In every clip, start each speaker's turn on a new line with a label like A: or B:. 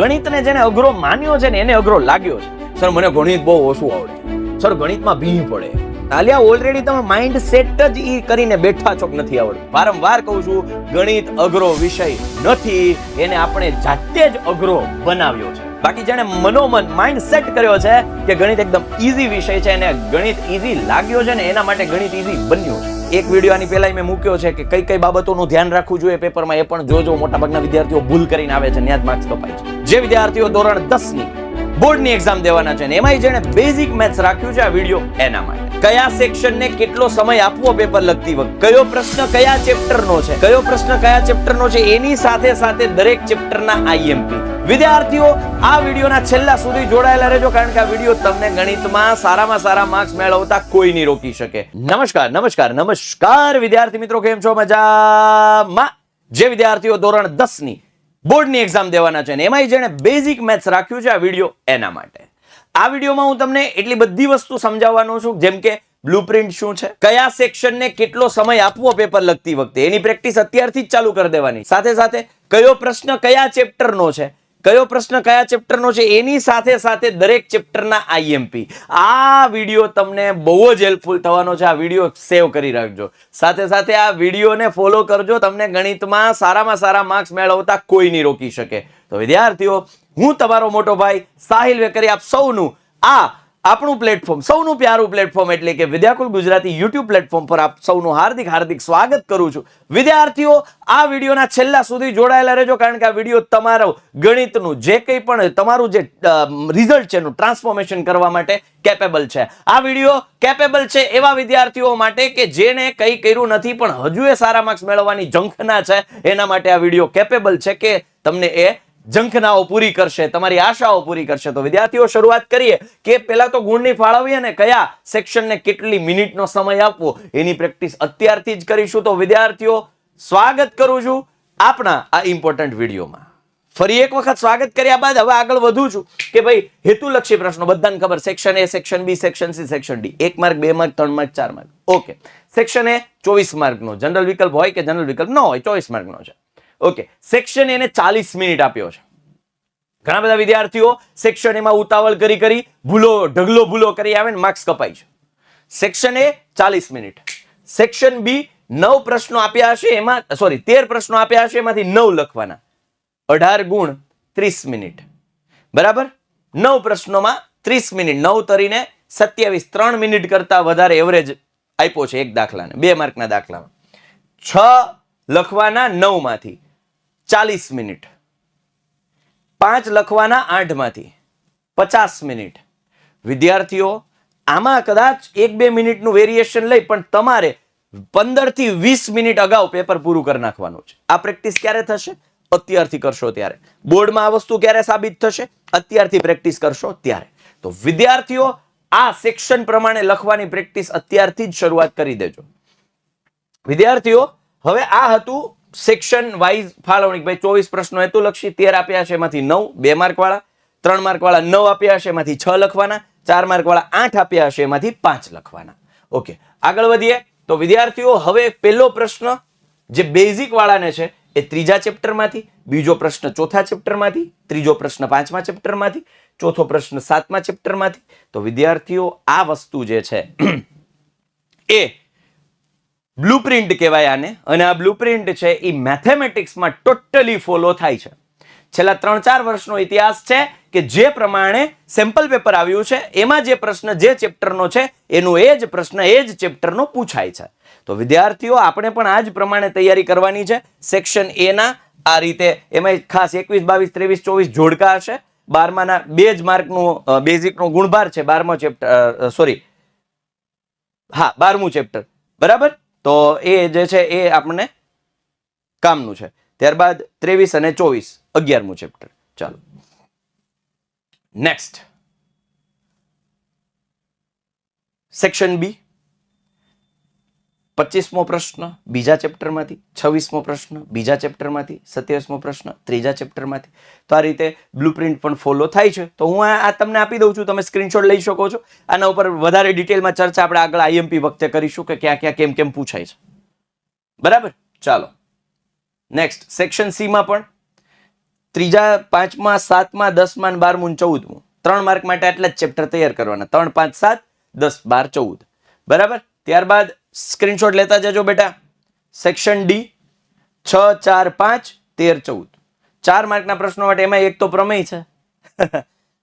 A: ગણિતને જેને અઘરો માન્યો છે ને એને અઘરો લાગ્યો છે. સર મને ગણિત બહુ ઓછું આવડે, સર ગણિતમાં ભીં પડે. આલિયા ઓલરેડી તમે માઇન્ડ સેટ જ ઈ કરીને બેઠા છો કે નથી આવડતું. વારંવાર કહું છું, ગણિત અઘરો વિષય નથી, એને આપણે જાતે જ અઘરો બનાવ્યો છે. બાકી જેને મનોમન માઇન્ડ સેટ કર્યો છે કે ગણિત એકદમ ઈઝી વિષય છે અને ગણિત ઈઝી લાગ્યો છે ને એના માટે ગણિત ઈઝી બન્યું છે. એક વિડીયો આની પહેલા મેં મૂક્યો છે કે કઈ કઈ બાબતોનું ધ્યાન રાખવું જોઈએ પેપરમાં, એ પણ જોજો. મોટાભાગના વિદ્યાર્થીઓ ભૂલ કરીને આવે છે, ત્યાં જ માર્ક્સ કપાય છે. જે વિદ્યાર્થીઓ ધોરણ 10 ની બોર્ડની એક્ઝામ દેવાના છે ને એમાં જેને બેઝિક મેથ્સ રાખ્યું છે આ વિડીયો એના માટે. કયા સેક્શનને કેટલો સમય આપવો પેપર લખતી વખતે, કયો પ્રશ્ન કયા ચેપ્ટરનો છે, કયો પ્રશ્ન કયા ચેપ્ટરનો છે, એની સાથે સાથે દરેક ચેપ્ટરના આઈએમપી. વિદ્યાર્થીઓ આ વિડીયોના છેલ્લા સુધી જોડાયેલા રહેજો, કારણ કે આ વિડીયો તમને ગણિતમાં સારામાં સારા માર્ક્સ મેળવતા કોઈ નહીં રોકી શકે. નમસ્કાર નમસ્કાર નમસ્કાર વિદ્યાર્થી મિત્રો, કેમ છો? મજામાં. જે વિદ્યાર્થીઓ ધોરણ 10 ની બોર્ડની એક્ઝામ દેવાના છે ને એમાં જેને બેઝિક મેથ્સ રાખ્યું છે આ વિડીયો એના માટે. આ વિડીયોમાં હું તમને એટલી બધી વસ્તુ સમજાવવાનો છું, જેમ કે બ્લુપ્રિન્ટ શું છે, કયા સેક્શનને કેટલો સમય આપવો પેપર લખતી વખતે, એની પ્રેક્ટિસ અત્યારથી જ ચાલુ કરી દેવાની. સાથે સાથે કયો પ્રશ્ન કયા ચેપ્ટરનો છે, કયો પ્રશ્ન કયા ચેપ્ટરનો છે, એની સાથે સાથે દરેક ચેપ્ટરના આઈએમપી. આ વિડીયો તમને બહુ જ હેલ્પફુલ થવાનો છે. આ વિડીયો સેવ કરી રાખજો. સાથે સાથે આ વિડીયોને ફોલો કરજો. તમને ગણિતમાં સારામાં સારા માર્ક્સ મેળવતા કોઈ નહીં રોકી શકે. તો વિદ્યાર્થીઓ, હું તમારો મોટો ભાઈ સાહિલ વેકરી આપ સૌનું આ આપણું પ્લેટફોર્મ, સૌનું પ્યારું પ્લેટફોર્મ એટલે કે વિદ્યાકુલ ગુજરાતી યુટ્યુબ પ્લેટફોર્મ પર આપ સૌનું હાર્દિક હાર્દિક સ્વાગત કરું છું. વિદ્યાર્થીઓ આ વિડીયોના છેલ્લા સુધી જોડાયેલા રહેજો, કારણ કે આ વિડીયો તમારો ગણિતનું જે કંઈ પણ તમારું જે રિઝલ્ટ છે એનું ટ્રાન્સફોર્મેશન કરવા માટે કેપેબલ છે. આ વિડીયો કેપેબલ છે એવા વિદ્યાર્થીઓ માટે કે જેને કંઈ કર્યું નથી પણ હજુ એ સારા માર્ક્સ મેળવવાની ઝંખના છે, એના માટે આ વિડીયો કેપેબલ છે કે તમને એ ઝંખનાઓ પૂરી કરશે, તમારી આશાઓ પૂરી કરશે. તો વિદ્યાર્થીઓ શરૂઆત કરીએ કે પહેલા તો ગુણની ફાળવણી અને કયા સેક્શનને કેટલી મિનિટનો સમય આપવો એની પ્રેક્ટિસ અત્યારથી જ કરીશું. તો વિદ્યાર્થીઓ સ્વાગત કરું છું આપણા આ ઇમ્પોર્ટન્ટ વિડીયોમાં. ફરી એક વખત સ્વાગત કર્યા બાદ હવે આગળ વધું છું કે ભાઈ હેતુલક્ષી પ્રશ્નો બધાને ખબર, section A, section B, section C, section D. 1 mark, 2 mark, 3 mark, 4 mark. Okay. Section A 24 માર્કનો જનરલ વિકલ્પ હોય કે જનરલ વિકલ્પ ન હોય, 24 માર્કનો છે. ઓકે. સેક્શન એને 40 મિનિટ આપ્યો છે. ઘણા બધા વિદ્યાર્થીઓ સેક્શન એમાં ઉતાવળ કરી ભૂલો ઢગલો ભૂલો કરી આવે ને માર્ક્સ કપાય છે. સેક્શન એ 40 મિનિટ. સેક્શન બી 9 પ્રશ્નો આપ્યા હશે, એમાં 13 પ્રશ્નો આપ્યા હશે, એમાંથી 9 લખવાના. 18 ગુણ 30 મિનિટ. બરાબર. 9 પ્રશ્નોમાં 30 મિનિટ, 9 તરીને 27, 3 મિનિટ કરતા વધારે એવરેજ આપ્યો છે એક દાખલાને, 2 માર્કના દાખલામાં. 6 લખવાના 9 માંથી 40 મિનિટ. 5 લખવાના 8 માંથી 50 મિનિટ. વિદ્યાર્થીઓ આમાં કદાચ 1-2 મિનિટનું વેરિએશન લઈ પણ તમારે 15 થી 20 મિનિટ અગાઉ પેપર પૂરું કરી નાખવાનું છે. આ પ્રેક્ટિસ ક્યારે થશે? અત્યારથી કરશો ત્યારે. બોર્ડમાં આ વસ્તુ ક્યારે સાબિત થશે? અત્યારથી પ્રેક્ટિસ કરશો ત્યારે. તો વિદ્યાર્થીઓ આ સેક્શન પ્રમાણે લખવાની પ્રેક્ટિસ અત્યારથી જ શરૂઆત કરી દેજો. વિદ્યાર્થીઓ હવે આ હતું સેક્શન વાઇઝ ફાળવણી. ભાઈ 24 પ્રશ્નો હેતુલક્ષી, 13 આપ્યા છે એમાંથી 9, 2 માર્ક વાળા, 3 માર્ક વાળા 9 આપ્યા હશે એમાંથી 6 લખવાના, 4 માર્ક વાળા 8 આપ્યા હશે એમાંથી 5 લખવાના. ઓકે, આગળ વધીએ. તો વિદ્યાર્થીઓ હવે પહેલો પ્રશ્ન જે બેઝિક વાળાને છે એ 3જા ચેપ્ટરમાંથી, બીજો પ્રશ્ન 4થા ચેપ્ટરમાંથી, ત્રીજો પ્રશ્ન 5મા ચેપ્ટરમાંથી, ચોથો પ્રશ્ન 7મા ચેપ્ટરમાંથી. તો વિદ્યાર્થીઓ આ વસ્તુ જે છે એ બ્લુપ્રિન્ટ કહેવાય આને, અને આ બ્લુપ્રિન્ટ છે એ મેથેમેટિક્સમાં ટોટલી ફોલો થાય છે. છેલ્લા 3-4 વર્ષનો ઇતિહાસ છે કે જે પ્રમાણે સેમ્પલ પેપર આવ્યું છે એમાં જે પ્રશ્ન જે ચેપ્ટરનો છે એનું એ જ પ્રશ્ન એ જ ચેપ્ટરનો પૂછાય છે. તો વિદ્યાર્થીઓ આપણે પણ આ જ પ્રમાણે તૈયારી કરવાની છે. સેક્શન એ ના આ રીતે, એમાં ખાસ 21, 22, 23, 24 જોડકા હશે. 12માના 2 જ માર્કનું બેઝિકનો ગુણભાર છે. 12મો ચેપ્ટર, હા 12મું ચેપ્ટર. બરાબર. તો એ જે છે એ આપણને કામનું છે. ત્યારબાદ 23 અને 24 11મું ચેપ્ટર. ચાલો નેક્સ્ટ. સેક્શન બી 25મો પ્રશ્ન બીજા ચેપ્ટરમાંથી, 26મો પ્રશ્ન બીજા ચેપ્ટરમાંથી, 27મો પ્રશ્ન ત્રીજા ચેપ્ટરમાંથી. તો આ રીતે બ્લુપ્રિન્ટ પણ ફોલો થાય છે. તો હું આ તમને આપી દઉં છું, તમે સ્ક્રીનશોટ લઈ શકો છો. આના ઉપર વધારે ડિટેલમાં ચર્ચા આપણે આગળ આઈએમપી વખતે કરીશું કે ક્યાં ક્યાં કેમ પૂછાય છે. બરાબર. ચાલો નેક્સ્ટ. સેક્શન સી માં પણ ત્રીજા, પાંચમા, સાતમા, 10મા, 12મું, 14મું 3 માર્ક માટે આટલા જ ચેપ્ટર તૈયાર કરવાના. 3, 5, 7, 10, 12, 14. બરાબર. ત્યારબાદ સ્ક્રીનશોટ લેતા જજો બેટા. સેક્શન ડી 6, 4, 5, 13, 14 4 માર્કના પ્રશ્નો માટે એમાં એક તો પ્રમેય છે.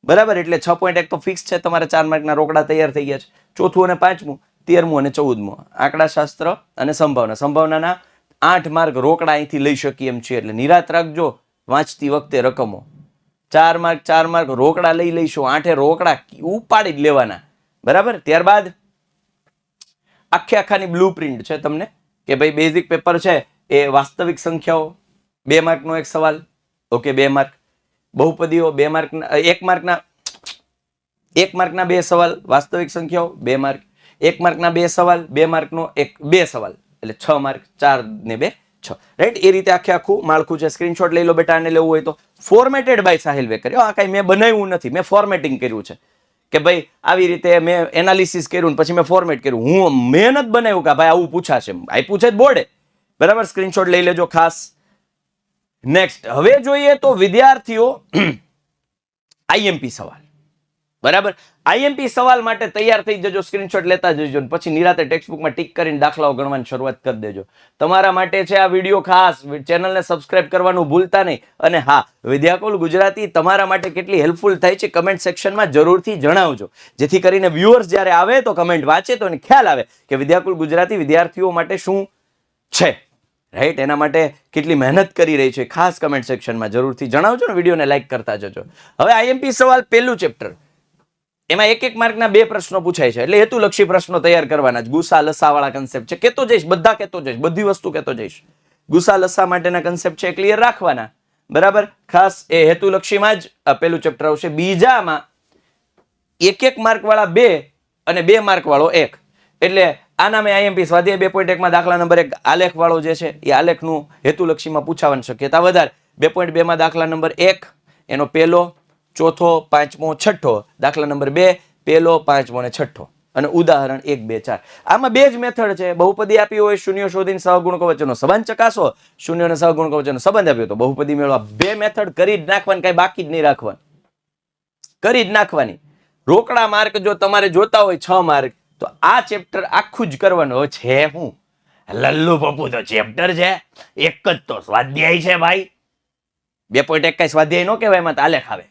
A: બરાબર, એટલે 6.1 તો ફિક્સ છે. તમારે 4 માર્કના રોકડા તૈયાર થઈ ગયા છે. ચોથું અને પાંચમું, 13મું અને 14મું આંકડાશાસ્ત્ર અને સંભાવનાના 8 માર્ક રોકડા અહીંથી લઈ શકીએ એમ છે. એટલે નિરાત રાખજો વાંચતી વખતે રકમો. 4 માર્ક રોકડા લઈ લઈશું. 8 રોકડા ઉપાડી જ લેવાના. બરાબર. ત્યારબાદ આખાની બ્લુ પ્રિન્ટ છે તમને કે ભાઈ બેઝિક પેપર છે એ વાસ્તવિક સંખ્યાઓ 2 માર્કનો એક સવાલ. Okay, 2 mark. બહુપદીઓ 2 માર્કના 1 માર્કના 1 માર્કના 2 સવાલ. વાસ્તવિક સંખ્યાઓ 2 માર્ક. 1 માર્કના 2 સવાલ, 2 માર્કનો 2 સવાલ, એટલે 6 માર્ક. 4 ને 2, 6. રાઈટ. એ રીતે આખું માળખું છે. સ્ક્રીનશોટ લઈ લો બેટા. આને લેવું હોય તો ફોર્મેટેડ બાય સાહિલ વેકર. આ કાંઈ મેં બનાવ્યું નથી, મેં ફોર્મેટિંગ કર્યું છે કે ભાઈ આવી રીતે મેં એનાલિસિસ કર્યું પછી મેં ફોર્મેટ કર્યું. હું મહેનત બનાવ્યું કે ભાઈ આવું પૂછાશે. આ પૂછે જ બોર્ડે. બરાબર. સ્ક્રીનશોટ લઈ લેજો ખાસ. નેક્સ્ટ હવે જોઈએ તો વિદ્યાર્થીઓ આઈએમપી સવાલ. બરાબર. આઈએમપી સવાલ માટે તૈયાર થઈ જજો. સ્ક્રીનશોટ લેતા જજો. પછી નિરાતે ટેક્સ્ટબુકમાં ટીક કરીને દાખલાઓ ગણવાની શરૂઆત કરી દેજો. તમારા માટે છે આ વિડીયો ખાસ. ચેનલને સબસ્ક્રાઇબ કરવાનું ભૂલતા નહીં. અને હા, વિદ્યાકુલ ગુજરાતી તમારા માટે કેટલી હેલ્પફુલ થાય છે કમેન્ટ સેક્શનમાં જરૂરથી જણાવજો. જેથી કરીને વ્યુઅર્સ જ્યારે આવે તો કમેન્ટ વાંચે તો એને ખ્યાલ આવે કે વિદ્યાકુલ ગુજરાતી વિદ્યાર્થીઓ માટે શું છે. રાઈટ. એના માટે કેટલી મહેનત કરી રહી છે ખાસ કમેન્ટ સેક્શનમાં જરૂરથી જણાવજો ને. વિડીયોને લાઈક કરતા જજો. હવે આઈએમપી સવાલ પહેલું ચેપ્ટર. એમાં 1 માર્કના 2 પ્રશ્નો પૂછાય છે. એટલે હેતુલક્ષી પ્રશ્નો તૈયાર કરવાના જ. ગુસા લસા વાળા કન્સેપ્ટ છે. કેતો જઈશ, બધા કેતો જઈશ, બધી વસ્તુ કેતો જઈશ. ગુસા લસા માટેના કન્સેપ્ટ છે ક્લિયર રાખવાના. બરાબર. ખાસ એ હેતુલક્ષીમાં જ પહેલું ચેપ્ટર આવશે. બીજામાં 1 માર્ક વાળા 2 અને 2 માર્ક વાળો 1. એટલે આના મેં આઈએમપી સ્વાધ્યાય 2.1 દાખલા નંબર 1 આલેખ વાળો જે છે એ આલેખનું હેતુલક્ષીમાં પૂછાવાની શક્યતા વધારે. 2.2 દાખલા નંબર 1 એનો પહેલો, ચોથો, પાંચમો, છઠ્ઠો. દાખલા નંબર 2 પહેલો, પાંચમો અને છઠ્ઠો. અને ઉદાહરણ 1, 2, 4. આમાં 2 જ મેથડ છે. બહુપદી આપી હોય શૂન્ય શોધીને સહગુણકો વચ્ચેનો સંબંધ ચકાસો. શૂન્ય અને સહગુણકો વચ્ચેનો સંબંધ આપ્યો તો બહુપદી મેળવવા. 2 મેથડ કરી જ નાખવાની, કઈ બાકી જ નહીં રાખવાની. કરી જ નાખવાની. રોકડા માર્ક જો તમારે જોતા હોય 6 માર્ક તો આ ચેપ્ટર આખું જ કરવાનું છે. હું લલ્લુ પપ્પુ તો ચેપ્ટર છે, એક જ તો સ્વાધ્યાય છે ભાઈ. 2.1 કઈ સ્વાધ્યાય નો કહેવાય, એમાં આલેખ આવે.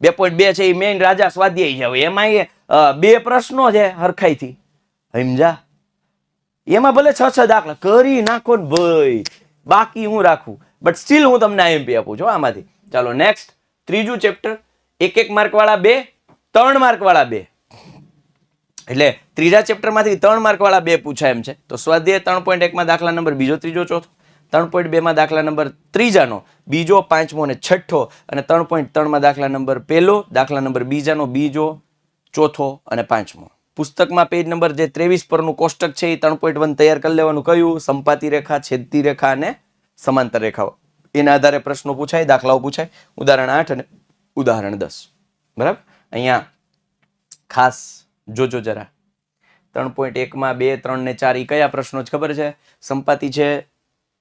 A: 2.2 છે એ મેઇન રાજા સ્વાધ્યાય છે. હવે એમાં 2 પ્રશ્નો છે હરખાઈથી. સમજા? એમાં ભલે 6 દાખલા કરી નાખો ને ભાઈ, બાકી હું રાખું. બટ સ્ટીલ હું તમને આઈએમપી આપું છું આમાંથી. ચાલો નેક્સ્ટ ત્રીજું ચેપ્ટર. 1 માર્ક વાળા 2, 3 માર્ક વાળા 2. એટલે ત્રીજા ચેપ્ટરમાંથી 3 માર્ક વાળા 2 પૂછાય એમ છે. તો સ્વાધ્યાય 3.1 દાખલા નંબર બીજો, ત્રીજો, ચોથો. 3.2 દાખલા નંબર ત્રીજાનો બીજો, પાંચમો અને છઠ્ઠો. અને 3.3 દાખલા નંબર પહેલો, દાખલા નંબર બીજાનો બીજો, ચોથો અને પાંચમો. પુસ્તકમાં પેજ નંબર જે 23 પરનું કોષ્ટક છે એ 3.1 તૈયાર કરી લેવાનું. કયું? સંપાતી રેખા, છેદતી રેખા અને સમાંતર રેખાઓ. એના આધારે પ્રશ્નો પૂછાય, દાખલાઓ પૂછાય. ઉદાહરણ 8 અને ઉદાહરણ 10. બરાબર. અહીંયા ખાસ જોજો જરા. 3.1 2, 3 ને 4 એ કયા પ્રશ્નો છે ખબર છે? સંપાતી છે,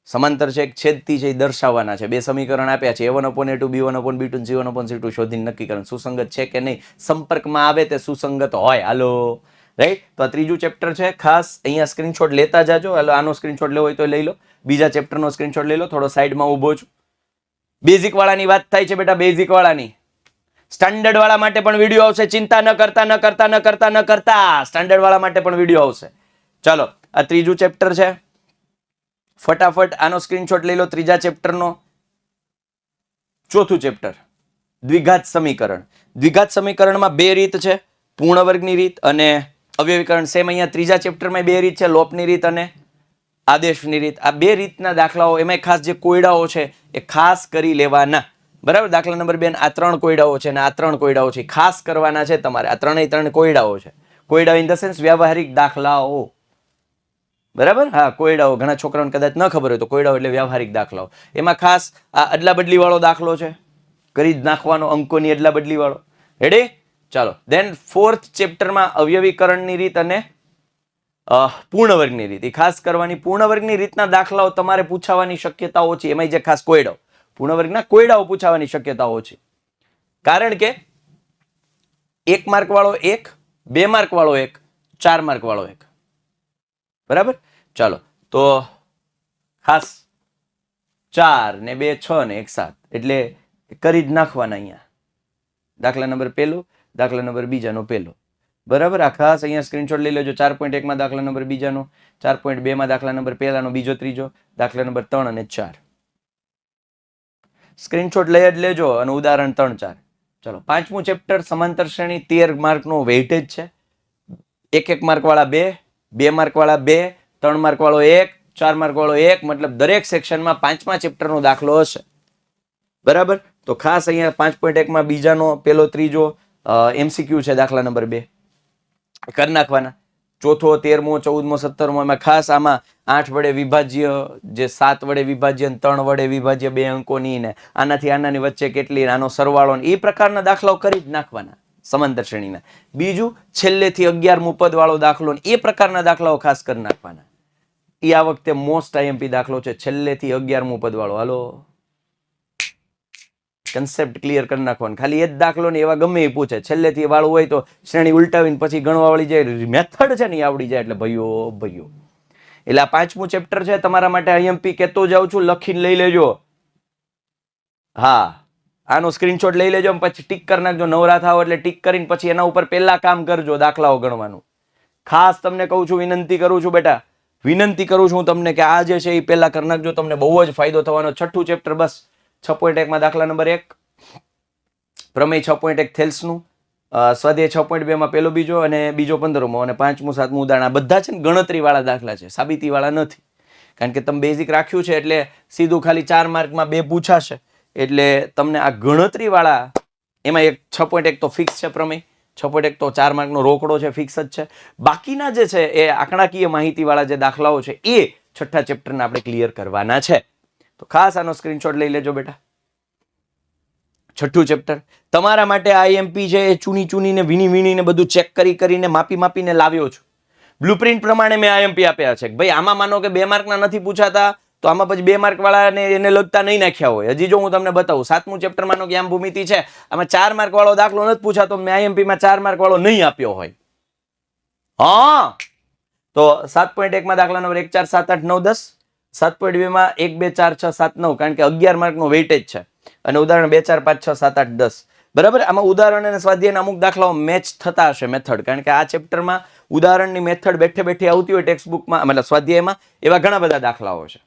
A: સમાંતર છે, છેદતી છે, એ દર્શાવવાના છે. 2 સમીકરણ આપ્યા છે. A1/A2, B1/B2, C1/C2 શોધીને નક્કી કરવાનું સુસંગત છે કે નહીં. સંપર્કમાં આવે તે સુસંગત હોય. હાલો. રાઈટ. તો આ ત્રીજું ચેપ્ટર છે. ખાસ અહીંયા સ્ક્રીનશોટ લેતા જાજો. હાલો, આનો સ્ક્રીનશોટ લેવો હોય તો લઈ લો. બીજા ચેપ્ટરનો સ્ક્રીનશોટ લઈ લો. થોડો સાઈડમાં ઊભો છું. બેઝિક વાળાની વાત થાય છે બેટા. બેઝિક વાળાની. સ્ટાન્ડર્ડ વાળા માટે પણ વિડીયો આવશે. ચિંતા ન કરતા. સ્ટાન્ડર્ડ વાળા માટે પણ વિડીયો આવશે. ચાલો, આ ત્રીજું ચેપ્ટર છે. ફટાફટ આનો સ્ક્રીનશોટ લઈ લો. ત્રીજા ચેપ્ટરનો ચોથું ચેપ્ટર દ્વિઘાત સમીકરણ. દ્વિઘાત સમીકરણમાં 2 રીત છે. પૂર્ણ વર્ગની રીત અને અવયવીકરણ. સેમ અહીંયા ત્રીજા ચેપ્ટરમાં 2 રીત છે. લોપની રીત અને આદેશની રીત. આ 2 રીતના દાખલાઓ, એમાં ખાસ જે કોયડાઓ છે એ ખાસ કરી લેવાના. બરાબર. દાખલા નંબર 2 આ 3 કોયડાઓ છે અને આ 3 કોયડાઓ છે, ખાસ કરવાના છે તમારે. આ 3 કોયડાઓ છે. કોયડા ઇન ધ સેન્સ વ્યવહારિક દાખલાઓ. બરાબર. હા, કોયડાઓ. ઘણા છોકરાઓને કદાચ ન ખબર હોય તો કોયડાઓ એટલે વ્યવહારિક દાખલાઓ. એમાં ખાસ આ અદલા બદલી વાળો દાખલો છે, કરી જ નાખવાનો. અંકોની અદલા બદલી વાળો. રેડી? ચાલો. ધેન 4th ચેપ્ટરમાં અવયવીકરણની રીત અને પૂર્ણ વર્ગની રીત. એ ખાસ કરવાની. પૂર્ણ વર્ગની રીતના દાખલાઓ તમારે પૂછાવાની શક્યતા ઓછી. એમાં જે ખાસ કોયડાઓ. પૂર્ણ વર્ગના કોયડાઓ પૂછાવાની શક્યતાઓ છે. કારણ કે 1 માર્ક વાળો 1, 2 માર્ક વાળો 1, 4 માર્ક વાળો 1. બરાબર. ચાલો તો ખાસ 4 ને 2 6 ને 1 7 એટલે કરી જ નાખવાના અહીંયા. દાખલા નંબર પહેલો, દાખલા નંબર બીજાનો પહેલો. બરાબર. આ ખાસ અહીંયા સ્ક્રીનશોટ લઈ લેજો. 4.1 માં દાખલા નંબર બીજાનો, 4.2 માં દાખલા નંબર પહેલાનો, બીજો ત્રીજો, દાખલા નંબર 3 અને 4. સ્ક્રીનશોટ લઈ જ લેજો અને ઉદાહરણ 3 4. ચલો 5મું ચેપ્ટર સમાંતર શ્રેણી 13 માર્કનો વેઇટેજ છે. 1 માર્ક વાળા 2, 2 માર્ક વાળા 2, 3 માર્ક વાળો 1, 4 માર્ક વાળો 1, મતલબ દરેક સેક્શનમાં 5મા ચેપ્ટરનો દાખલો હશે. બરાબર. તો ખાસ અહીંયા 5.1 માં બીજાનો પહેલો ત્રીજો MCQ છે દાખલા નંબર 2 કરી નાખવાના. ચોથો 13મો 14મો 17મો એમાં ખાસ આમાં 8 વડે વિભાજ્ય, જે 7 વડે વિભાજ્ય, 3 વડે વિભાજ્ય 2 અંકોની ને આનાથી આનાની વચ્ચે કેટલી, આનો સરવાળો, એ પ્રકારના દાખલાઓ કરી જ નાખવાના સમાંતર શ્રેણીના. બીજું છેલ્લેથી 11મું પદ વાળો દાખલો, એ પ્રકારના દાખલાઓ ખાસ કરી નાખવાના. એ આ વખતે મોસ્ટ IMP દાખલો છે, છેલ્લેથી 11મું પદ વાળો. હાલો કન્સેપ્ટ ક્લિયર કરી નાખવાનું. ખાલી એ જ દાખલો ને એવા ગમે એ પૂછે, છેલ્લેથી વાળું હોય તો શ્રેણી ઉલટાવીને પછી ગણવા વાળી જાય, મેથડ છે ને એ આવડી જાય એટલે ભાઈઓ. એટલે આ 5મું ચેપ્ટર છે તમારા માટે IMP કહેતો જાઉં છું, લખીને લઈ લેજો. હા, આનો સ્ક્રીનશોટ લઈ લેજો, પછી ટીક કરી નાખજો. નવરા થાવ એટલે ટીક કરીને પછી એના ઉપર પહેલા કામ કરજો, દાખલાઓ ગણવાનું. ખાસ તમને કહું છું, વિનંતી કરું છું બેટા, વિનંતી કરું છું તમને કે આ જે છે એ પહેલા કરી નાખજો, તમને બહુ જ ફાયદો થવાનો. 6ઠું ચેપ્ટર બસ 6.1 માં દાખલા નંબર 1, પ્રમેય 6.1 થેલ્સનું, સ્વાધ્યાય 6.2 માં પહેલો બીજો અને બીજો 15મો અને 5મું 7મું ઉદાહરણ. આ બધા છે ને ગણતરી વાળા દાખલા છે, સાબિતી વાળા નથી. કારણ કે તમે બેઝિક રાખ્યું છે એટલે સીધું ખાલી 4 માર્કમાં 2 પૂછાશે. એટલે તમને આ ગણતરી વાળા, એમાં એક 6.1 તો ફિક્સ છે પ્રમેય, 6.1 તો 4 માર્કનો રોકડો છે, ફિક્સ જ છે. બાકીના જે છે એ આંકડાકીય માહિતી વાળા જે દાખલાઓ છે એ 6ઠા ચેપ્ટરના આપણે ક્લિયર કરવાના છે. તો ખાસ આનો સ્ક્રીનશોટ લઈ લેજો બેટા. 6ઠું ચેપ્ટર તમારા માટે IMP છે એ ચૂનીને વીણીને બધું ચેક કરીને માપીને લાવ્યો છું. બ્લુપ્રિન્ટ પ્રમાણે મેં IMP આપ્યા છે. ભાઈ આમાં માનો કે 2 માર્કના નથી પૂછાતા તો આમાં પછી 2 માર્ક વાળાને એને લગતા નહીં નાખ્યા હોય. હજી જો હું તમને બતાવું, 7મું ચેપ્ટર માનો કે આમ ભૂમિતિ છે, આમાં 4 માર્ક વાળો દાખલો નથી પૂછાતો, મેં IMP માં 4 માર્ક વાળો નહીં આપ્યો હોય. હા, તો 7.1 માં દાખલા નંબર 1 4 7 8 9 10, 7.2 માં 1 2 4 6 7 9, કારણ કે 11 માર્કનો વેઇટેજ છે. અને ઉદાહરણ 2 4 5 6 7 8 10. બરાબર. આમાં ઉદાહરણ અને સ્વાધ્યાયના અમુક દાખલાઓ મેચ થતા હશે મેથડ, કારણ કે આ ચેપ્ટરમાં ઉદાહરણની મેથડ બેઠે આવતી હોય ટેક્સ્ટબુકમાં, મતલબ સ્વાધ્યાયમાં એવા ઘણા બધા દાખલાઓ છે.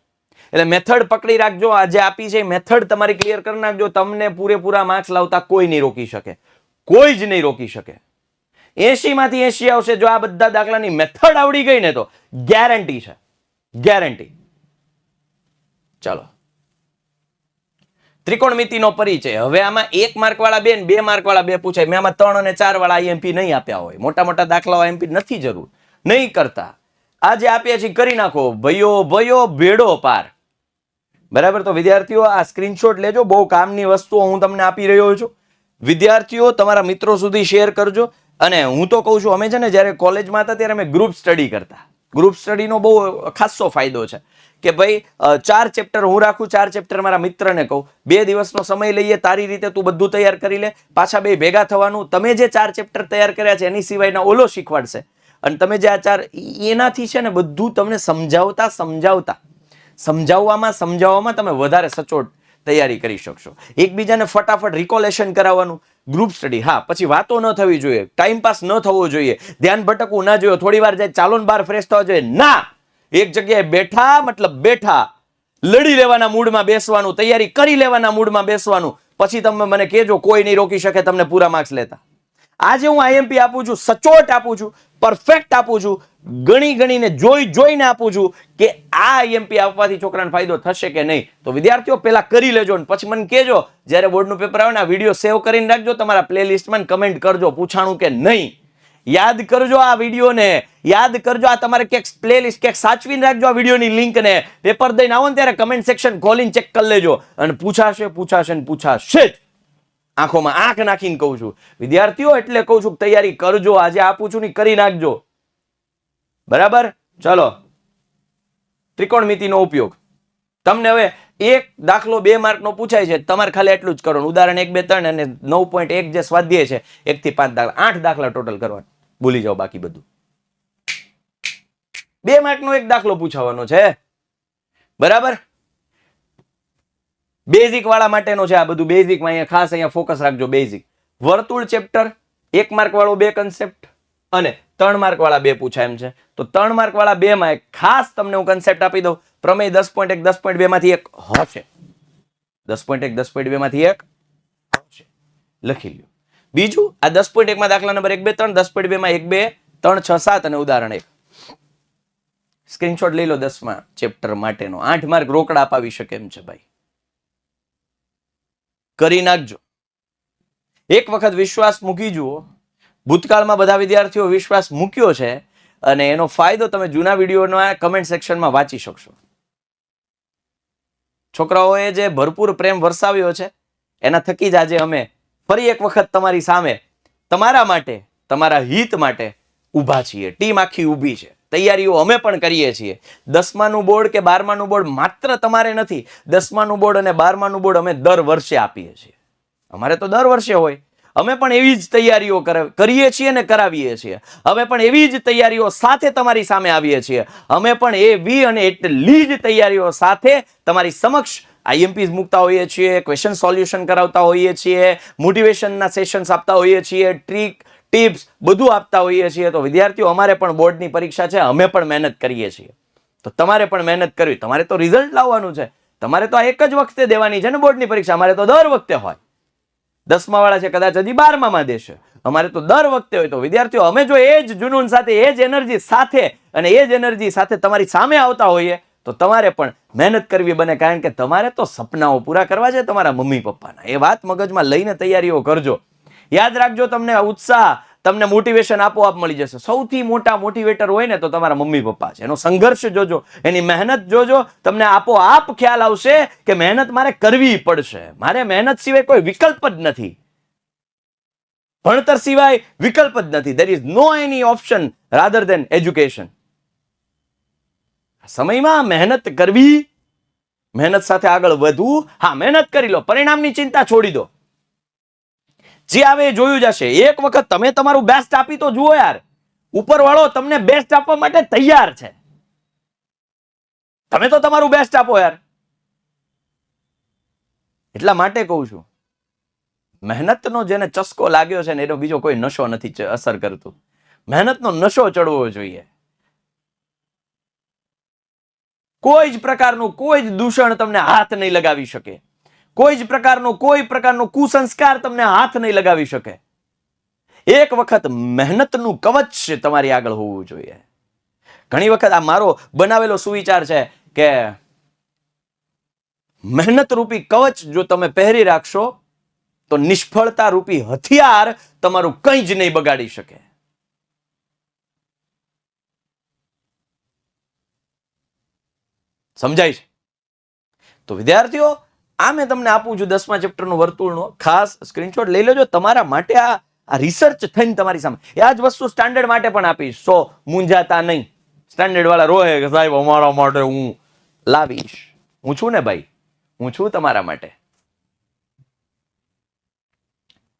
A: એટલે મેથડ પકડી રાખજો. આ જે આપી છે મેથડ તમારી ક્લિયર કરી નાખજો. તમને પૂરેપૂરા માર્ક્સ લાવતા કોઈ નહીં રોકી શકે, કોઈ જ નહીં રોકી શકે. 80 માંથી 80 આવશે જો આ બધા દાખલાની મેથડ આવડી ગઈ ને તો ગેરંટી છે, ગેરંટી. ચાલો, ત્રિકોણમિતિનો પરિચય. હવે આમાં 1 માર્ક વાળા 2 ને 2 માર્ક વાળા 2 પૂછાય. મેં આમાં 3 અને 4 વાળા IMP નહીં આપ્યા હોય. મોટા દાખલાઓ IMP નથી જરૂર, નહીં કરતા. આ જે આપ્યા છે કરી નાખો ભયો ભેડો પાર. બરાબર. તો વિદ્યાર્થીઓ આ સ્ક્રીનશોટ લેજો, બહુ કામની વસ્તુઓ હું તમને આપી રહ્યો છું. વિદ્યાર્થીઓ તમારા મિત્રો સુધી શેર કરજો. અને હું તો કહું છું, અમે છે ને જ્યારે કોલેજમાં હતા ત્યારે અમે ગ્રુપ સ્ટડી કરતા. ગ્રુપ સ્ટડીનો બહુ ખાસો ફાયદો છે કે ભાઈ 4 ચેપ્ટર હું રાખું, 4 ચેપ્ટર મારા મિત્રને કહું, 2 દિવસનો સમય લઈએ, તારી રીતે તું બધું તૈયાર કરી લે, પાછા 2 ભેગા થવાનું. તમે જે 4 ચેપ્ટર તૈયાર કર્યા છે એની સિવાયના ઓલો શીખવાડશે, અને તમે જે આ 4 એનાથી છે ને બધું તમને સમજાવવામાં તમે વધારે સચોટ તૈયારી કરી શકશો. એકબીજાને ફટાફટ રિકોલેશન કરાવવાનું. Group study. હા, પછી વાતો ન થવી જોઈએ, ટાઈમ પાસ ન થવો જોઈએ, ધ્યાન ભટકવું ના જોઈએ, થોડી વાર જાય ચાલો ને બહાર ફ્રેશ થવા જોઈએ ના. એક જગ્યાએ બેઠા મતલબ બેઠા, લડી લેવાના મૂડમાં બેસવાનું, તૈયારી કરી લેવાના મૂડમાં બેસવાનું. પછી તમે મને કહેજો, કોઈ નહીં રોકી શકે તમને પૂરા માર્ક્સ લેતા. આજે હું IMP આપું છું, સચોટ આપું છું, પરફેક્ટ આપું છું, ગણીને જોઈને આપું છું કે આ IMP આપવાથી છોકરાને ફાયદો થશે કે નહીં. તો વિદ્યાર્થીઓ પહેલા કરી લેજો ને પછી મને કહેજો. જ્યારે બોર્ડનું પેપર આવે ને આ વિડીયો સેવ કરીને રાખજો તમારા પ્લેલિસ્ટમાં, કમેન્ટ કરજો પૂછાણું કે નહીં. યાદ કરજો આ વિડીયોને, યાદ કરજો. આ તમારે ક્યાંક પ્લેલિસ્ટ ક્યાંક સાચવીને રાખજો આ વિડીયોની લિંકને. પેપર દઈને આવો ને ત્યારે કમેન્ટ સેક્શન ખોલીને ચેક કરી લેજો. અને પૂછાશે જ. આંખોમાં આંખ નાખીને કહું છું વિદ્યાર્થીઓ, એટલે કહું છું તૈયારી કરજો. આજે આપું છું ને કરી નાખજો. બરાબર. ચલો, ત્રિકોણમિતિનો ઉપયોગ. તમને હવે એક દાખલો 2 માર્કનો પૂછાય છે, તમારે ખાલી એટલું જ કરવાનું. ઉદાહરણ 1, 2, 3 અને 9.1 જે સ્વાધ્યાય છે 1 થી 5 દાખલા, 8 દાખલા ટોટલ કરવાના. ભૂલી જાઓ બાકી બધું. 2 માર્કનો એક દાખલો પૂછાવાનો છે, બરાબર. બેઝિક વાળા માટેનો છે આ બધું. બેઝિકમાં અહીંયા ખાસ અહીંયા ફોકસ રાખજો. બેઝિક વર્તુળ ચેપ્ટર 1 માર્ક વાળો 2 કન્સેપ્ટ અને 3 માર્ક વાળા 2 પૂછાય એમ છે. તો 3 માર્ક વાળા 2 માં ખાસ તમને હું કન્સેપ્ટ આપી દઉં. પ્રમેય 10.1 10.2 માંથી એક હશે. 10.1 10.2 માંથી એક હશે, લખી લ્યો. બીજું આ 10.1 માં દાખલા નંબર 1 2 3, 10.2 માં 1 2 3 6 7 અને ઉદાહરણ 1. સ્ક્રીનશોટ લઈ લો 10મા ચેપ્ટર માટેનો. 8 માર્ક રોકડા અપાવી શકે એમ છે ભાઈ. કરી નાખજો. એક વખત વિશ્વાસ મૂકી જુઓ. ભૂતકાળમાં બધા વિદ્યાર્થીઓ વિશ્વાસ મૂક્યો છે અને એનો ફાયદો તમે જૂના વિડીયોના કમેન્ટ સેક્શનમાં વાંચી શકશો. છોકરાઓએ જે ભરપૂર પ્રેમ વરસાવ્યો છે એના થકી જ આજે અમે ફરી એક વખત તમારી સામે, તમારા માટે, તમારા હિત માટે ઊભા છીએ. ટીમ આખી ઊભી છે. તૈયારીઓ અમે પણ કરીએ છીએ. 10માનું બોર્ડ કે 12માનું બોર્ડ માત્ર તમારે નથી. 10માનું બોર્ડ અને 12માનું બોર્ડ અમે દર વર્ષે આપીએ છીએ. અમારે તો દર વર્ષે હોય. અમે પણ એવી જ તૈયારીઓ કરીએ છીએ અને કરાવીએ છીએ. અમે પણ એવી જ તૈયારીઓ સાથે તમારી સામે આવીએ છીએ. અમે પણ એવી અને એટલી જ તૈયારીઓ સાથે તમારી સમક્ષ આઈએમપીઝ મૂકતા હોઈએ છીએ, ક્વેશ્ચન સોલ્યુશન કરાવતા હોઈએ છીએ, મોટિવેશનના સેશન્સ આપતા હોઈએ છીએ, ટ્રીક ટિપ્સ બધું આપતા હોઈએ છીએ. તો વિદ્યાર્થીઓ, અમારે પણ બોર્ડની પરીક્ષા છે, અમે પણ મહેનત કરીએ છીએ. તો તમારે પણ મહેનત કરવી. તમારે તો રિઝલ્ટ લાવવાનું છે. તમારે તો આ એક જ વખતે દેવાની છે ને બોર્ડની પરીક્ષા. અમારે તો દર વખતે હોય. 10મા વાળા છે કદાચ હજી 12મામાં દેશે. અમારે તો દર વખતે હોય. તો વિદ્યાર્થીઓ, અમે જો એ જ જુનૂન સાથે, એ જ એનર્જી સાથે અને એ જ એનર્જી સાથે તમારી સામે આવતા હોઈએ તો તમારે પણ મહેનત કરવી બને. કારણ કે તમારે તો સપનાઓ પૂરા કરવા છે તમારા મમ્મી પપ્પાના. એ વાત મગજમાં લઈને તૈયારીઓ કરજો. યાદ રાખજો, તમને ઉત્સાહ, તમને મોટિવેશન આપોઆપ મળી જશે. સૌથી મોટા મોટિવેટર હોય ને તો તમારા મમ્મી પપ્પા છે. એનો સંઘર્ષ જોજો, એની મહેનત જોજો, તમને આપોઆપ ખ્યાલ આવશે કે મહેનત મારે કરવી પડશે. મારે મહેનત સિવાય કોઈ વિકલ્પ જ નથી. ભણતર સિવાય વિકલ્પ જ નથી. there is no any option rather than education. સમયમાં મહેનત કરવી, મહેનત સાથે આગળ વધવું. હા, મહેનત કરી લો, પરિણામની ચિંતા છોડી દો. જે આવે એ જોયું જશે. એક વખત તમે તમારું બેસ્ટ આપી તો જુઓ યાર. ઉપરવાળો તમને બેસ્ટ આપવા માટે તૈયાર છે. તમે તો તમારું બેસ્ટ આપો યાર. એટલા માટે કહું છું, મહેનતનો જેને ચસ્કો લાગ્યો છે ને એનો બીજો કોઈ નશો નથી અસર કરતું. મહેનતનો નશો ચડવો જોઈએ. કોઈ જ પ્રકારનું કોઈ જ દૂષણ તમને હાથ નહીં લગાવી શકે. કોઈ પ્રકારનો કુસંસ્કાર તમને હાથ નહીં લગાવી શકે. એક વખત મહેનતનું કવચ તમારી આગળ હોવું જોઈએ. ઘણી વખત આ મારો બનાવેલો સુવિચાર છે કે મહેનત રૂપી કવચ જો તમે પહેરી રાખશો તો નિષ્ફળતા રૂપી હથિયાર તમારું કંઈ જ નહીં બગાડી શકે. સમજાય છે? તો વિદ્યાર્થીઓ, આ મેં તમને આપું છું 10મા ચેપ્ટરનો વર્તુળનો. ખાસ સ્ક્રીનશોટ લઈ લેજો. તમારા માટે આ રિસર્ચ થઈને તમારી સામે. આ જ વસ્તુ સ્ટાન્ડર્ડ માટે પણ આપીશ. સો મૂંઝાતા નહીં. સ્ટાન્ડર્ડ વાળા રોહે કે સાહેબ અમારા માટે હું લાવીશ. હું છું ને ભાઈ, હું છું તમારા માટે.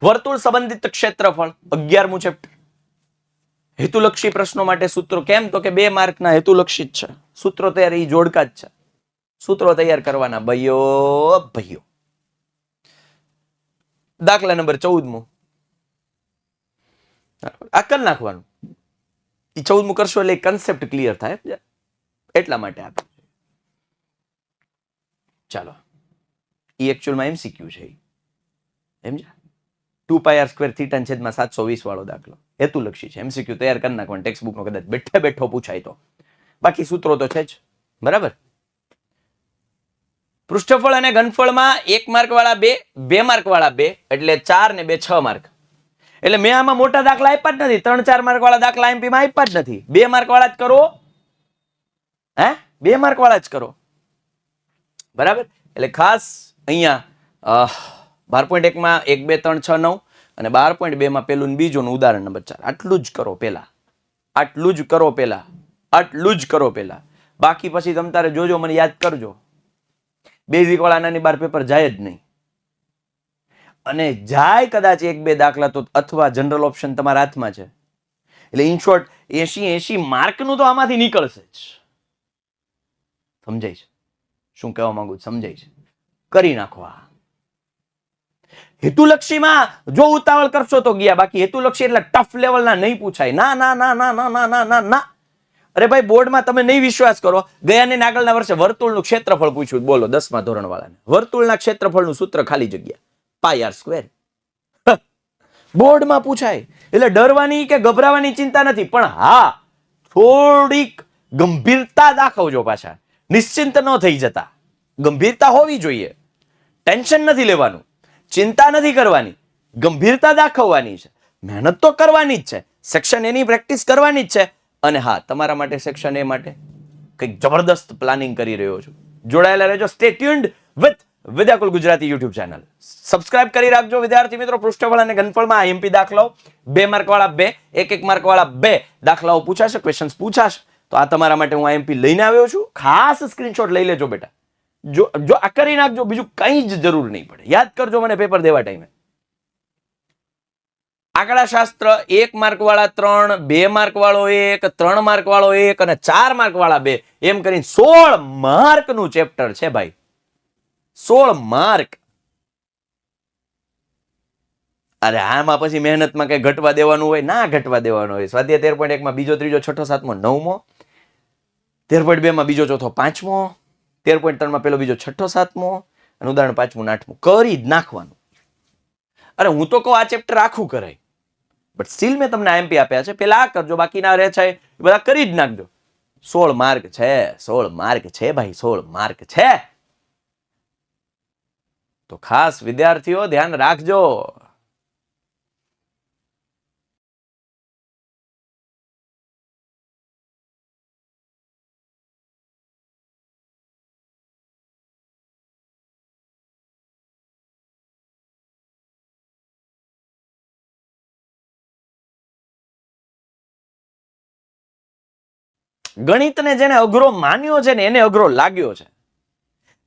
A: વર્તુળ સંબંધિત ક્ષેત્રફળ 11મું ચેપ્ટર. હેતુલક્ષી પ્રશ્નો માટે સૂત્રો. કેમ તો કે 2 માર્કના હેતુલક્ષી જ છે. સૂત્રો તૈયાર, એ જોડકા જ છે. સૂત્રો તૈયાર કરવાના ભાઈઓ. દાખલા નંબર 14મો આકલ નાખવાનું. એ 14મું કરશો એટલે કન્સેપ્ટ ક્લિયર થાય એટલા માટે આપ્યું. ચાલો, એ એકચ્યુઅલમાં એમસીક્યુ છે. સમજ્યા? 2πr² θ/ 720 વાળો દાખલો હેતુલક્ષી છે. એમસીક્યુ તૈયાર કરી નાખવાનું. ટેક્સ્ટ બુકનો કદાચ બેઠો પૂછાય તો. બાકી સૂત્રો તો છે જ. બરાબર. પૃષ્ઠફળ અને ઘનફળમાં 1 માર્ક વાળા 2, 2 માર્ક વાળા 2, એટલે 4 ને 2 6 માર્ક. એટલે મેં આમાં મોટા દાખલા આપ્યા જ નથી. 3-4 માર્ક વાળા દાખલા એમપી માં આપ્યા જ નથી. 2 માર્ક વાળા જ કરો. 2 માર્ક વાળા જ કરો. બરાબર. એટલે ખાસ અહીંયા 12.1 માં 1 2 3 6 9 અને 12.2 માં પેલું ને બીજું ઉદાહરણ નંબર 4. આટલું જ કરો પેલા. આટલું જ કરો પેલા. બાકી પછી તમ તારે જોજો, મને યાદ કરજો. બેઝિક વાળા આનાની બાર પેપર જાય જ નહીં. અને જાય કદાચ 1-2 દાખલા તો અથવા જનરલ ઓપ્શન તમારા હાથમાં છે. એટલે ઇન શોર્ટ 80 માર્કનું તો આમાંથી નીકળશે જ. સમજાય છે શું કહેવા માંગુ? સમજાય છે? કરી નાખવા. હેતુલક્ષીમાં જો ઉતાવળ કરશો તો ગયા, બાકી હેતુલક્ષી એટલે ટફ લેવલના નહીં પૂછાય. ના ના ના ના ના ના ના ના ના. અરે ભાઈ બોર્ડમાં તમે નહીં વિશ્વાસ કરો, ગયા ને આગળના વર્ષે વર્તુળનું ક્ષેત્રફળ પૂછ્યું. બોલો 10મા ધોરણ વાળાને વર્તુળના ક્ષેત્રફળનું સૂત્ર ખાલી જગ્યા πr². બોર્ડમાં પૂછાય. એટલે ડરવાની કે ગભરાવાની ચિંતા નથી, પણ હા થોડીક ગંભીરતા દાખવજો. પાછા નિશ્ચિંત ન થઈ જતા, ગંભીરતા હોવી જોઈએ. ટેન્શન નથી લેવાનું, ચિંતા નથી કરવાની, ગંભીરતા દાખવવાની છે. મહેનત તો કરવાની જ છે, સેક્શન એની પ્રેક્ટિસ કરવાની જ છે. અને હા, તમારા માટે સેક્શન એ માટે કંઈક જબરદસ્ત પ્લાનિંગ કરી રહ્યો છું. જોડાયેલા રહેજો. Stay tuned with Vidyakul Gujarati YouTube channel. Subscribe કરી રાખજો વિદ્યાર્થી મિત્રો. પૃષ્ઠફળ અને ઘનફળમાં આઈએમપી દાખલાઓ 2 માર્ક વાળા 2, 1 માર્ક વાળા 2 દાખલાઓ પૂછાશે, ક્વેશ્ચન્સ પૂછાશે. તો આ તમારા માટે હું આઈએમપી લઈને આવ્યો છું. ખાસ સ્ક્રીનશોટ લઈ લેજો બેટા. જો આ કરી નાખજો, બીજું કંઈ જ જરૂર નહીં પડે. યાદ કરજો મને પેપર દેવા ટાઈમે. આંકડાશાસ્ત્ર 1 માર્ક વાળા 3, 2 માર્ક વાળો 1, 3 માર્ક વાળો 1 અને 4 માર્ક વાળા 2, એમ કરીને 16 માર્કનું ચેપ્ટર છે ભાઈ. 16 માર્ક. અરે આમાં પછી મહેનતમાં કઈ ઘટવા દેવાનું હોય? ના ઘટવા દેવાનું હોય. સ્વાધ્યાય 13.1 માં બીજો, ત્રીજો, છઠ્ઠો, સાતમો, નવમો. 13.2 માં બીજો, ચોથો, પાંચમો. 13.3 માં પેલો, બીજો, છઠ્ઠો, સાતમો અને ઉદાહરણ 5મું, 8મું કરી જ નાખવાનું. અરે હું તો કહું આ ચેપ્ટર આખું કરાય, બટ સ્ટીલ મેં તમને આઈએમપી આપ્યા છે. પેલા આ કરજો, બાકીના રહે છે એ બધા કરી જ નાખજો. 16 માર્ક છે, 16 માર્ક છે ભાઈ, 16 માર્ક છે. તો ખાસ વિદ્યાર્થીઓ ધ્યાન રાખજો. ગણિતને જેને અઘરો માન્યો છે ને એને અઘરો લાગ્યો છે.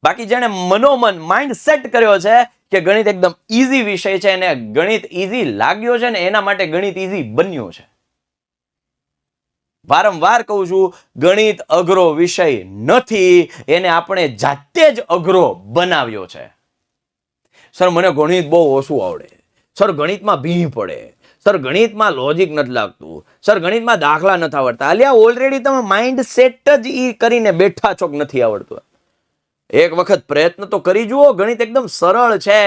A: બાકી જેને મનોમન માઇન્ડ સેટ કર્યો છે કે ગણિત એકદમ ઈઝી વિષય છે અને ગણિત ઈઝી લાગ્યો છે ને એના માટે ગણિત ઈઝી બન્યો છે. વારંવાર કહું છું, ગણિત અઘરો વિષય નથી, એને આપણે જાતે જ અઘરો બનાવ્યો છે. સર મને ગણિત બહુ ઓછું આવડે, સર ગણિતમાં ભીં પડે, સર ગણિતમાં લોજિક નથી લાગતું, સર ગણિતમાં દાખલા નથી આવડતા. અલ્યા ઓલરેડી તમે માઇન્ડ સેટ જ ઈ કરીને બેઠા છો કે નથી આવડતું. એક વખત પ્રયત્ન તો કરી જુઓ. ગણિત એકદમ સરળ છે.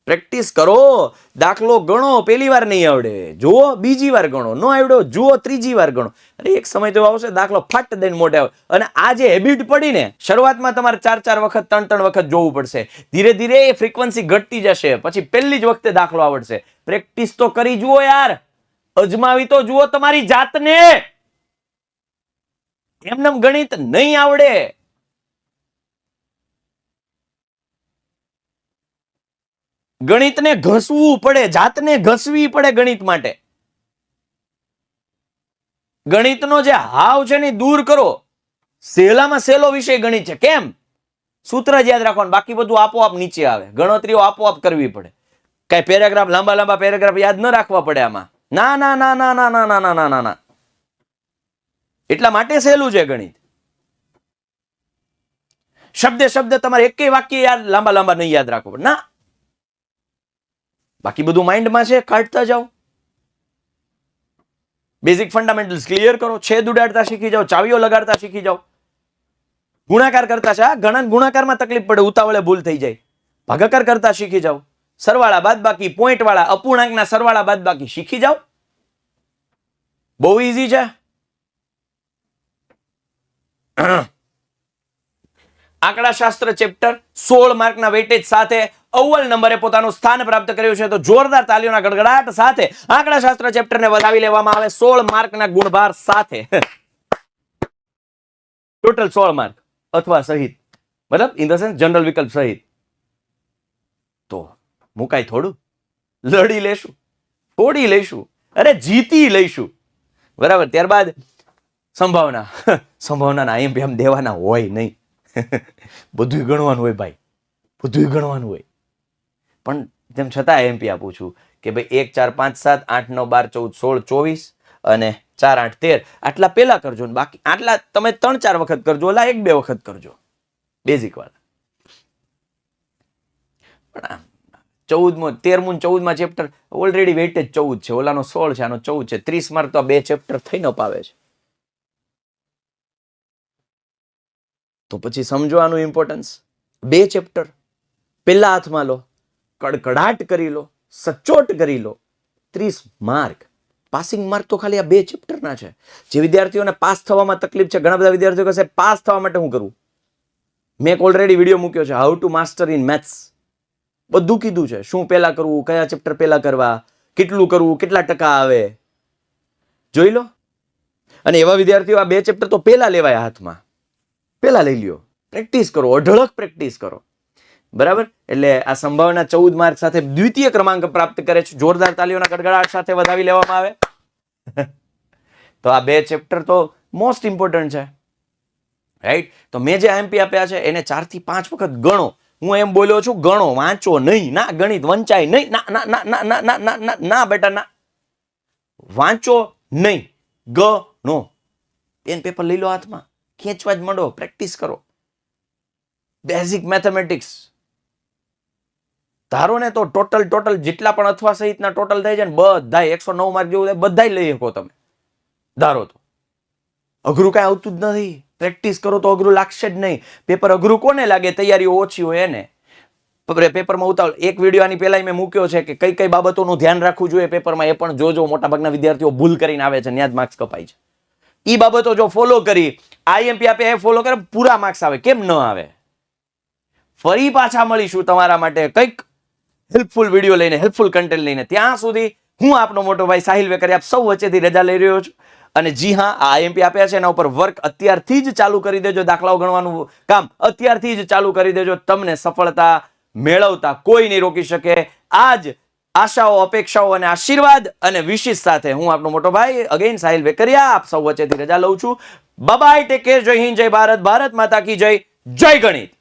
A: પ્રેક્ટિસ કરો. દાખલો ગણો, પહેલી વાર નહીં આવડે, જુઓ બીજી વાર ગણો, ન આવડ્યો જુઓ ત્રીજી વાર ગણો. અરે એક સમય તો આવશે દાખલો ફટ દઈને મોઢે આવે. અને આ જે હેબિટ પડી ને, શરૂઆતમાં તમારે 4 વખત 3 વખત જોવું પડશે. ધીરે ધીરે એ ફ્રીક્વન્સી ઘટતી જશે, પછી પહેલી જ વખતે દાખલો આવડશે. પ્રેક્ટિસ તો કરી જુઓ યાર, અજમાવી તો જુઓ તમારી જાતને. એમનેમ ગણિત નહીં આવડે. ગણિતને ઘસવું પડે, જાતને ઘસવી પડે ગણિત માટે. ગણિતનો જે હાવ છે ને દૂર કરો. સહેલામાં સહેલો વિષય ગણિત છે. કેમ? સૂત્ર જ યાદ રાખવાનું, બાકી બધું આપોઆપ નીચે આવે. ગણતરીઓ આપોઆપ કરવી પડે. કઈ પેરેગ્રાફ, લાંબા પેરેગ્રાફ યાદ ન રાખવા પડે આમાં. ના ના ના ના ના ના ના ના ના ના. એટલા માટે સહેલું છે ગણિત. શબ્દ તમારે એકેય વાક્ય યાદ લાંબા નહીં યાદ રાખવું પડે. ના, બાકી બધું માઇન્ડમાં છે, કાઢતા જાઓ. બેઝિક ફંડામેન્ટલ્સ ક્લિયર કરો. છેદ ઉડાડતા શીખી જાઓ, ચાવીઓ લગાડતા શીખી જાઓ. ગુણાકાર કરતા છે, ઘણા ગુણાકારમાં તકલીફ પડે, ઉતાવળે ભૂલ થઈ જાય. ભાગાકાર કરતા શીખી જાઓ. સરવાળા બાદબાકી, પોઈન્ટ વાળા, અપૂર્ણાંકના સરવાળા બાદબાકી શીખી જાઓ. બહુ ઈઝી છે. આંકડાશાસ્ત્ર ચેપ્ટર 16 માર્કના વેટેજ સાથે અવ્વલ નંબરે પોતાનું સ્થાન પ્રાપ્ત કર્યું છે. તો જોરદાર તાલીઓના ગડગડાટ સાથે આંકડાશાસ્ત્ર ચેપ્ટરને વધાવી લેવામાં આવે 16 માર્કના ગુણભાર સાથે. ટોટલ 16 માર્ક અથવા સહિત, મતલબ ઇન ધ સેન્સ જનરલ વિકલ્પ સહિત. તો મુકાય થોડું, લડી લેશું, ફોડી લઈશું, અરે જીતી લઈશું. બરાબર. ત્યારબાદ સંભાવનાના આઈએમપી આમ દેવાના હોય નહીં. બધું ગણવાનું હોય ભાઈ, બધું ગણવાનું હોય. પણ તેમ છતાં એમપી આપું છું કે ભાઈ 1 4 5 7 8 9 12 14 16 24 અને 4 8 13 આટલા પહેલા કરજો ને બાકી આટલા તમે 3 4 વખત કરજો, ઓલા 1 2 વખત કરજો બેઝિક વાળા. પણ 14મો 13મું 14માં ચેપ્ટર ઓલરેડી વેઇટેજ 14 છે, ઓલાનો 16 છે, આનો 14 છે, 30 માર્ક તો 2 ચેપ્ટર થઈને પાવે છે. તો પછી સમજો આનું ઇમ્પોર્ટન્સ. 2 ચેપ્ટર પહેલા હાથમાં લો, કડકડાટ કરી લો, સચોટ કરી લો, 30 માર્ક. પાસિંગ માર્ક તો ખાલી આ 2 ચેપ્ટરના છે. જે વિદ્યાર્થીઓને પાસ થવામાં તકલીફ છે, ઘણા બધા વિદ્યાર્થીઓ કહેશે પાસ થવા માટે હું કરું. મેં એક ઓલરેડી વિડીયો મૂક્યો છે, how to master in maths. બધું કીધું છે, શું પહેલા કરવું, કયા ચેપ્ટર પહેલા કરવા, કેટલું કરવું, કેટલા ટકા આવે, જોઈ લો. અને એવા વિદ્યાર્થીઓ આ 2 ચેપ્ટર તો પહેલા લેવાય હાથમાં, પહેલા લઈ લ્યો, પ્રેક્ટિસ કરો, અઢળક પ્રેક્ટિસ કરો, બરાબર. એટલે આ સંભાવના 14 માર્ક સાથે દ્વિતીય ક્રમાંક પ્રાપ્ત કરે છે. જોરદાર તાલીઓના ગડગડાટ સાથે વધાવી લેવામાં આવે. તો આ 2 ચેપ્ટર તો મોસ્ટ ઇમ્પોર્ટન્ટ છે, રાઈટ. તો મેં જે એમપી આપ્યા છે એને 4 થી 5 વખત ગણો. હું એમ બોલ્યો છું ગણો, વાંચો નહીં. ના, ગણિત વંચાય નહીં. ના ના ના ના ના ના ના ના ના બેટા ના, વાંચો નહીં, ગણો. પેન પેપર લઈ લો હાથમાં, ખેંચવા જ માંડો, પ્રેક્ટિસ કરો. બેઝિક મેથેમેટિક્સ ધારો ને તો ટોટલ જેટલા પણ અથવા સહિતના ટોટલ થઈ જાય ને બધાય 109 માર્ક જેવું બધાય લઈ શકો તમે ધારો તો. અઘરું કાંઈ આવતું જ નથી. પ્રેક્ટિસ કરો તો અઘરું લાગશે જ નહીં. પેપર અઘરું કોને લાગે? તૈયારીઓ ઓછી હોય એને. પેપરમાં ઉતાવળ. એક વિડીયો આની પહેલા મેં મૂક્યો છે કે કઈ કઈ બાબતોનું ધ્યાન રાખવું જોઈએ પેપરમાં, એ પણ જોજો. મોટાભાગના વિદ્યાર્થીઓ ભૂલ કરીને આવે છે, ત્યાં જ માર્ક્સ કપાય છે. એ બાબતો જો ફોલો કરી, આઈએમપી આપે એ ફોલો કરે, પૂરા માર્ક્સ આવે. કેમ ન આવે? ફરી પાછા મળીશું તમારા માટે કંઈક હેલ્પફુલ વિડીયો લઈને, હેલ્પફુલ કન્ટેન્ટ લઈને. ત્યાં સુધી હું આપનો મોટો ભાઈ સાહિલ વેકરિયા આપ સૌ વચ્ચેથી રજા લઈ રહ્યો છું. અને જી હા, આ આઈએમપી આપ્યા છે એના ઉપર વર્ક અત્યારથી જ ચાલુ કરી દેજો. દાખલાઓ ગણવાનું કામ અત્યારથી જ ચાલુ કરી દેજો. તમને સફળતા મેળવતા કોઈ નહીં રોકી શકે. આજ આશાઓ, અપેક્ષાઓ અને આશીર્વાદ અને વિશેષ સાથે હું આપનો મોટો ભાઈ અગેન સાહિલ વેકરિયા આપ સૌ વચ્ચેથી રજા લઉં છું. બાય બાય, ટેક કેર, જય હિન્દ, જય ભારત, ભારત માતા કી જય, જય ગણિત.